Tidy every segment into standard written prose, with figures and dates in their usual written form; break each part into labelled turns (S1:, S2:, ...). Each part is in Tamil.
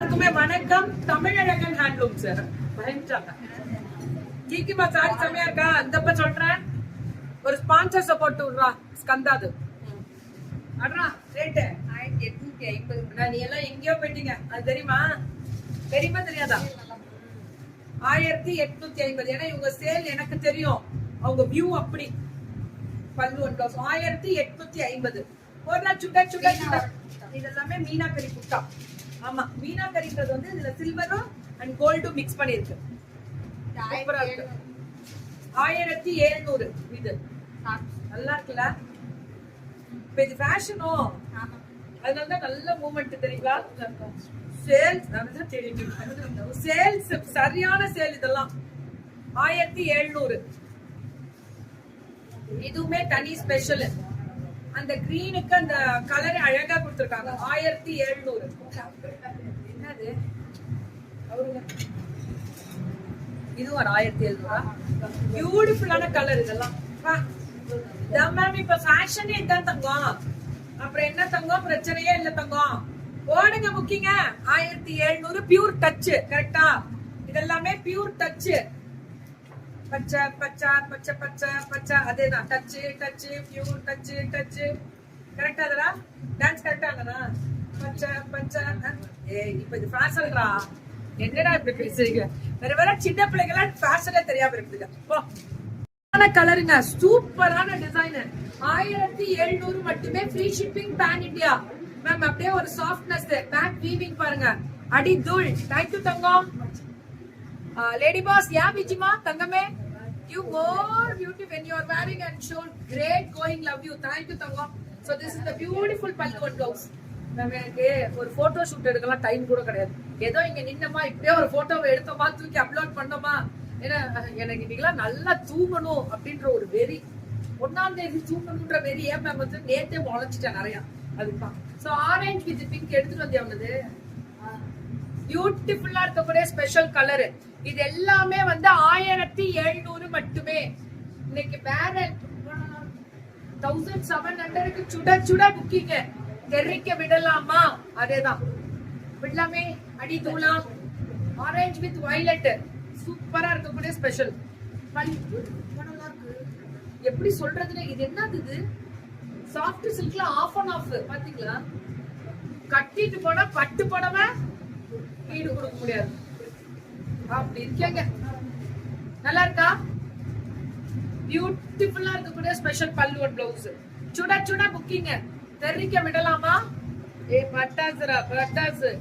S1: வணக்கம். Tamizhazhagan handloom sir. கீக்கிமா சாரி செமையா இருக்கா? இந்தப்ப சொல்றேன், ஒரு ஸ்பான்சர் சப்போர்ட் விடுறா. ஸ்கந்தாது அட்ரா ரேட்டு 1850. நீ எல்லாம் எங்கேயோ போயிட்டீங்க, அது தெரியுமா? தெரியுமா தெரியாதா? 1850. ஏன்னா இவங்க சேல் எனக்கு தெரியும், அவங்க வியூ அப்படி. பல்லு 1850. ஒரு நாள் சுட சுட சுட. இதெல்லாமே மீனாக்கரி புட்டா. ஆமா, மீனாக்கரின்றது வந்து இதுல சில்வரும் அண்ட் கோல்டும் மிக்ஸ் பண்ணிருக்கு. சூப்பரா இருக்கு. 1700. இது நல்லா இருக்குல்ல? இப்ப இது ஃபேஷனோ, அதனாலதான் நல்ல மூவ்மெண்ட் தெரியுங்களா? சேல்ஸ் சேல்ஸ் சரியான சேல். இதெல்லாம் 1700. இதுவுமே தனி ஸ்பெஷல். அந்த கிரீனுக்கு அந்த கலர் அழகா கொடுத்திருக்காங்க. 1700. என்னது இது ஒரு 1700. பியூட்டிஃபுல்லான கலர் இதெல்லாம். மேம் இப்ப ஃபேஷன் என்ன தங்கம்? அப்புறம் என்ன தங்கம்? பிரச்சனையே இல்ல தங்கம். ஓடுங்க புக்கிங்க. 1700 பியூர் டச். கரெக்டா? இதெல்லாமே பியூர் டச். பச்சை பச்சை பச்சை பச்சை பச்சை அதேதான். Touch touch pure touch touch. கரெக்டா? அதெல்லாம் டான்ஸ் கரெக்டா இல்லனா? பச்சை பச்சை. இப்ப இது ஃபேஷன்ரா. என்னடா இப்படி பேசுறீங்க? வேற வேற சின்ன பிள்ளைங்கலாம் ஃபேஷனே தெரியாம இருக்குதுங்க. கலருங்க, சூப்பரான டிசைன். 1700 மட்டுமே. Free shipping pan India. Ma'am அப்படியே ஒரு சாஃப்ட்னஸ். பேக் வீவிங் பாருங்க, அடி தூள். தேங்க்யூ தங்கம். Lady boss, yeah, Vijima, Tangame, you more beauty when you are wearing and show great going. Love you. Thank you, Tangam. So this is the beautiful pallu and blouse. எனக்கு ஒரு போட்டோ ஷூட் எடுக்கலாம் டைம் கூட கிடையாது. ஏதோ இங்க நின்னமா இப்படியே ஒரு போட்டோவை எடுத்தோமா, தூக்கி அப்லோட் பண்ணோமா. ஏன்னா எனக்கு இன்னைக்கெல்லாம் நல்லா தூங்கணும் அப்படின்ற ஒரு வெறி. 1ஆம் தேதி தூங்கணும்ன்ற வெறி. ஏன் மேம் வந்து நேத்தே முளைச்சிட்டேன் நிறையா. அதுதான். ஸோ ஆரஞ்சு வித் பிங்க் எடுத்துட்டு வந்தே வந்தது. பியூட்டிஃபுல்லா இருக்கக்கூடிய ஸ்பெஷல் கலர். இது எல்லாமே வந்து 1700 மட்டுமே. இன்னைக்கு வேற 1700க்கு சுட சுட புக்கிங்க. தெரிவிக்க விடலாமா? அதேதான். விடலாமே. அடி தூளா. Orange with violet. சூப்பரா இருக்கக்கூடிய ஸ்பெஷல். எப்படி சொல்றதுன்னு, இது என்னது? இது சாஃப்ட் சில்க்ல ஆஃப் அண்ட் ஆஃப். பாத்தீங்களா? கட்டிட்டு போனா பட்டு புடவை ஈடு கொடுக்க முடியாது. அப்படி இருக்கேங்க. நல்லா இருக்கா? பியூட்டிஃபுல்லா இருக்கக்கூடிய ஸ்பெஷல் பல்லு அண்ட் பிளவுஸ். சுட சுட புக்கிங்க. தெரிவிக்க விடலாமா? பட்டாசுரா பட்டாசு.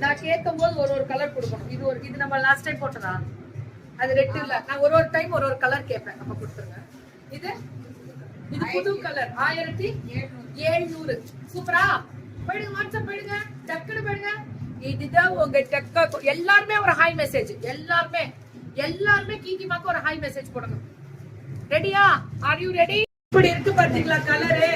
S1: நான் கேட்கும் போது ஒரு கலர் கொடுக்கணும். இது நம்ம லாஸ்ட் டைம் போட்டதா? அது ரெட் இல்ல. நான் ஒரு டைம் ஒரு கலர் கேட்பேன். அப்ப கொடுத்துருங்க. இது புது கலர். 1700. சூப்பரா. போயிடுங்க, வாட்ஸ்அப் போயிடுங்க, டக்குனு போயிடுங்க. இதுதான் உங்க டெக்கா. எல்லாருமே ஒரு ஹாய் மெசேஜ். எல்லாருமே கீகிமாக்கு ஒரு ஹாய் மெசேஜ் போடுங்க. ரெடியா? Are you ready? இப்படி இருக்கு பாத்தீங்களா கலரு?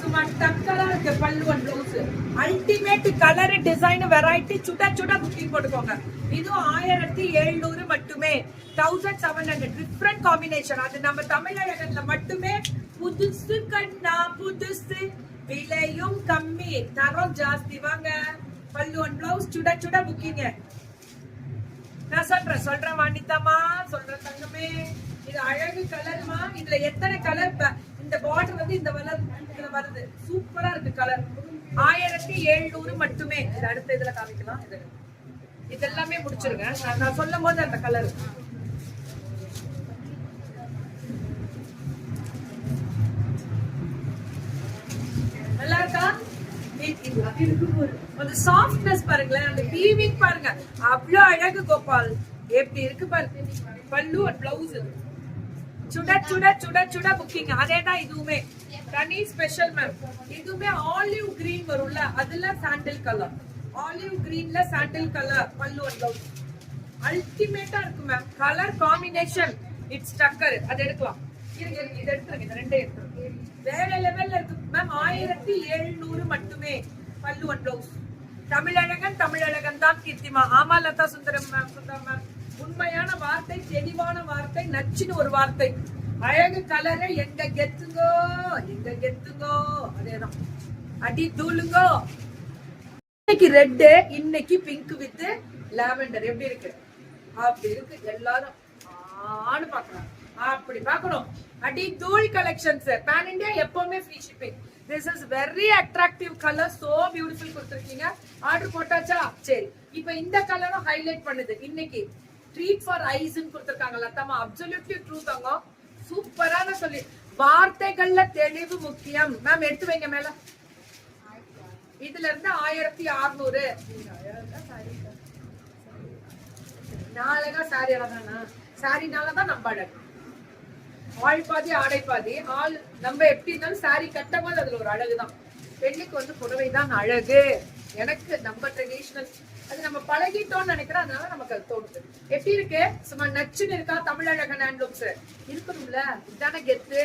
S1: சும்மா டக்கலா இருக்கு. பல்லு and blouse ultimate colour, design, variety. சுட சுட புக்கிங் போட்டுக்கோங்க. இதுவும் 1700 மட்டுமே. 1700 டிஃபரெண்ட் காம்பினேஷன். அது நம்ம தமிழகத்துல மட்டுமே. புதுசு கண்ணா புதுசு, விலையும் கம்மி, தரம் ஜாஸ்தி. வாங்க. பல்லு அண்ட் பிளவுஸ் சுட சுட புக்கிங்க. நான் சொல்றேன் வாணிதாமா, சொல்றேன் தங்கமே. இது அழகு கலர்மா. இதுல எத்தனை கலர்? இந்த பார்டர் வந்து இந்த இதுல வருது. சூப்பரா இருக்கு கலர். 1700 மட்டுமே. இது அடுத்த இதுல காமிக்கலாம். இதெல்லாமே முடிச்சிருங்க. நான் சொல்லும் போது அந்த கலர். நல்லா இருக்கா? அந்த சாஃப்ட்னஸ் பாருங்களேன், அந்த வீவிங் பாருங்க, அவ்வளவு அழகு. கோபால் எப்படி இருக்கு பாருங்க. பல்லு அண்ட் பிளவுஸ் சுட சுட சுட சுட புக்கிங். அதேதான் இதுவுமே தனி ஸ்பெஷல் மேம். இதுவுமே ஆலிவ் கிரீன் வரும்ல, அதுல சாண்டில் கலர். ஆலிவ் கிரீன்ல சாண்டில் கலர் பல்லு அண்ட் பிளவுஸ். அல்டிமேட்டா இருக்கு மேம். கலர் காம்பினேஷன் இட்ஸ் டக்கர். அது எடுக்கலாம். இது எடுத்துருங்க. இந்த ரெண்டே எடுத்துருங்க. வேற லெவல்ல இருக்கு மேம். 1700 மட்டுமே. பல்லு அண்ட் பிளவுஸ். தமிழழகன் தான் கீர்த்திமா. ஆமா லதா சுந்தரம் மேம். உண்மையான வார்த்தை, தெளிவான வார்த்தை, நச்சுன்னு ஒரு வார்த்தை. அழகு கலரை எங்க கெத்துங்கோ. அதேதான். அடி தூளுங்கோ. இன்னைக்கு ரெட், இன்னைக்கு பிங்க் வித் லாவெண்டர். எப்படி இருக்கு? அப்படி இருக்கு. எல்லாரும் ஆன்னு பாக்கலாம். அப்படி பார்க்கணும். அடி தூள் கலெக்ஷன்ஸ் பேன் இந்தியா எப்பவுமே free shipping. This is very attractive colour. So beautiful கொடுத்துருக்கீங்க. ஆர்டர் போட்டாச்சா? சரி, இப்போ இந்த கலரும் ஹைலைட் பண்ணுது. இன்னைக்கு ட்ரீட் ஃபார் ஐஸ் கொடுத்துருக்காங்க லதாமா. அப்சல்யூட்லி ட்ரூ தாங்க. சூப்பரான சொல்லி வார்த்தைகள்ல தெளிவு முக்கியம். மேம் எடுத்து வைங்க மேல. இதுல இருந்து 1600. நாளைக்கா சாரி அழகானா? சாரினாலதான் நம்ம அழகு. ஆள் பாதி ஆடை பாதி. ஆள் நம்ம எப்படி இருந்தாலும் சாரி கட்டும் போது அதுல ஒரு அழகுதான். பெண்ணுக்கு வந்து புடவைதான் அழகு. எனக்கு நம்ம ட்ரெடிஷனல் அது நம்ம பழகிட்டோம்னு நினைக்கிறேன். அதனால நமக்கு அது தோணுது. எப்படி இருக்கு? சும்மா நச்சுன்னு இருக்கா? தமிழழகன் ஹேண்ட்லூம்ஸ் இருக்கணும்ல. இதுதானே கெத்து.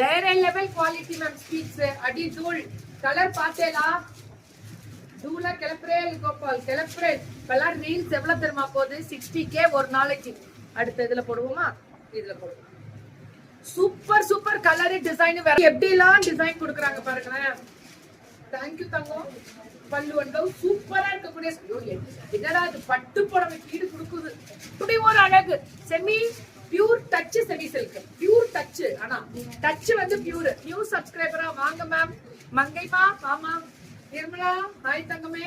S1: வேற லெவல் குவாலிட்டி மேம். ஸ்பீட்ஸ் அடி தூள். கலர் பார்த்தேலா? தூளா கிளப்புறேன் கோபால், கிளப்புறேன். இப்பெல்லாம் ரீல்ஸ் எவ்வளவு தெரியுமா போகுது? 60K ஒரு நாளைக்கு. அடுத்த இதுல போடுவோமா? இதுல போடுவோம். Super super colour design. வேற எப்படி எல்லாம் டிசைன் கொடுக்குறாங்க பாருங்களேன். தேங்க்யூ தங்கம். பல்லு வந்து சூப்பரா இருக்கக்கூடிய என்னடா இது பட்டு புடவை கீடு கொடுக்குது. இப்படி ஒரு அழகு. Semi pure touch. Semi silk pure touch. ஆனா டச் வந்து பியூர். நியூ சப்ஸ்கிரைபரா வாங்க மேம். மங்கைமா ஆமா. நிர்மலா ஹாய் தங்கமே.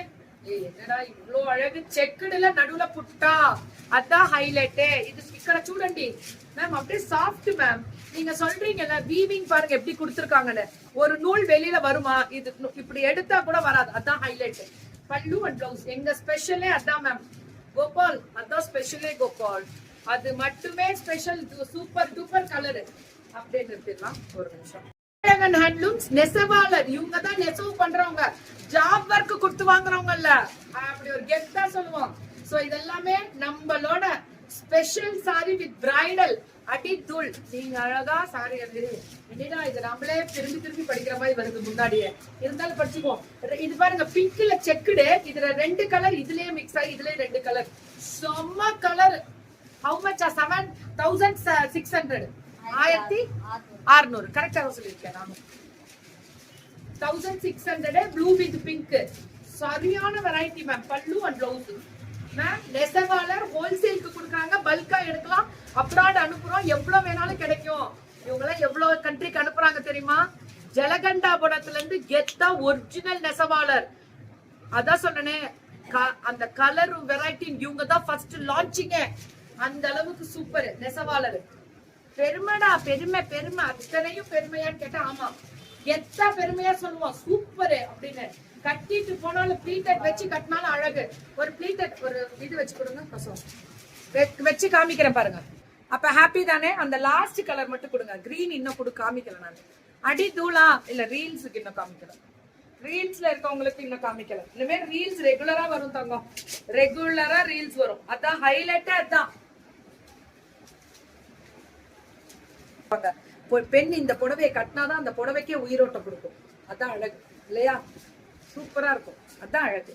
S1: என்னடா இவ்ளோ அழகு. செக்குடுல நடுவுல புட்டா. அதான் ஹைலைட். இது ఇక్కడ చూడండి மேம். அப்படியே சாஃப்ட் மேம். நீங்க சொல்றீங்கல்ல வீவிங் பாருங்க எப்படி கொடுத்திருக்காங்கன்னு. ஒரு நூல் வெளியில வருமா? இது இப்படி எடுத்தா கூட வராது. அதான் ஹைலைட். பல்லு அண்ட் பிளவுஸ் எங்க ஸ்பெஷலே அதான் மேம். கோபால் அதான் ஸ்பெஷலே கோபால். அது மட்டுமே ஸ்பெஷல். Super duper colour. அப்படியே நிறுத்திடலாம் ஒரு நிமிஷம். ஹேண்ட்லூம்ஸ் நெசவாளர். இவங்க தான் நெசவு பண்றவங்க. ஜாப் ஒர்க் கொடுத்து வாங்குறவங்கல்ல. அப்படி ஒரு கெத்தா சொல்லுவோம். சோ இதெல்லாமே நம்மளோட ஸ்பெஷல் சாரி வித் பிரைடல். அடி தூள். நீங்க அழகா சாரி என்னடா இது நம்மளே திரும்பி திரும்பி படிக்கிற மாதிரி வருது முன்னாடியே. இருந்தாலும் படிச்சுக்குவோம். இது பாருங்க பிங்க்ல செக்குடு. இதுல 2 கலர். இதுலயே மிக்ஸ் ஆகி இதுலயே 2 கலர். செம்ம கலர். How much? 7600. 1600 கரெக்டா சொல்லிருக்கேன் நானும். 1600 ப்ளூ வித் பிங்க். சரியான வெரைட்டி மேம். பல்லு அண்ட் பிளவுஸ் மேம். நெசவாளர் ஹோல்சேலுக்கு கொடுக்குறாங்க. பல்கா எடுக்கலாம். அப்ராட் அனுப்புறோம். எவ்வளவு வேணாலும் கிடைக்கும். இவங்க எல்லாம் எவ்வளவு கண்ட்ரிக்கு அனுப்புறாங்க தெரியுமா? ஜலகண்டாபுரத்துல இருந்து கெத்தா ஒரிஜினல் நெசவாளர். அதான் சொன்னனே அந்த கலர் வெரைட்டி இவங்க தான் ஃபர்ஸ்ட் லான்ச்சிங்க. அந்த அளவுக்கு சூப்பர் நெசவாளர். பெருமைடா பெருமை. பெருமை அத்தனையும் பெருமையான்னு கேட்டா ஆமா. கெத்தா பெருமையா சொல்லுவோம். சூப்பர் அப்படின்னு. கட்டிட்டு போனாலும் ப்ளீட்டட் வச்சு கட்டினாலும் அழகு. ஒரு ப்ளீட்டட் ஒரு இது வச்சு கொடுங்க. வச்சு காமிக்கிறேன் பாருங்க. அப்ப ஹாப்பி தானே? அந்த லாஸ்ட் கலர் மட்டும் கொடுங்க. கிரீன் இன்னும் கூட காமிக்கல நான். அடி தூளா இல்ல ரீல்ஸுக்கு இன்னும் காமிக்கல. ரீல்ஸ்ல இருக்கவங்களுக்கு இன்னும் காமிக்கல. இனிமே ரீல்ஸ் ரெகுலரா வரும் தங்கம். ரெகுலரா ரீல்ஸ் வரும். அதான் ஹைலைட்டே. அதான் பெண் இந்த புடவையை கட்டினாதான் அந்த புடவைக்கே உயிரோட்டம் கொடுக்கும். அதான் அழகு இல்லையா? சூப்பரா இருக்கும். அதான் அழகு.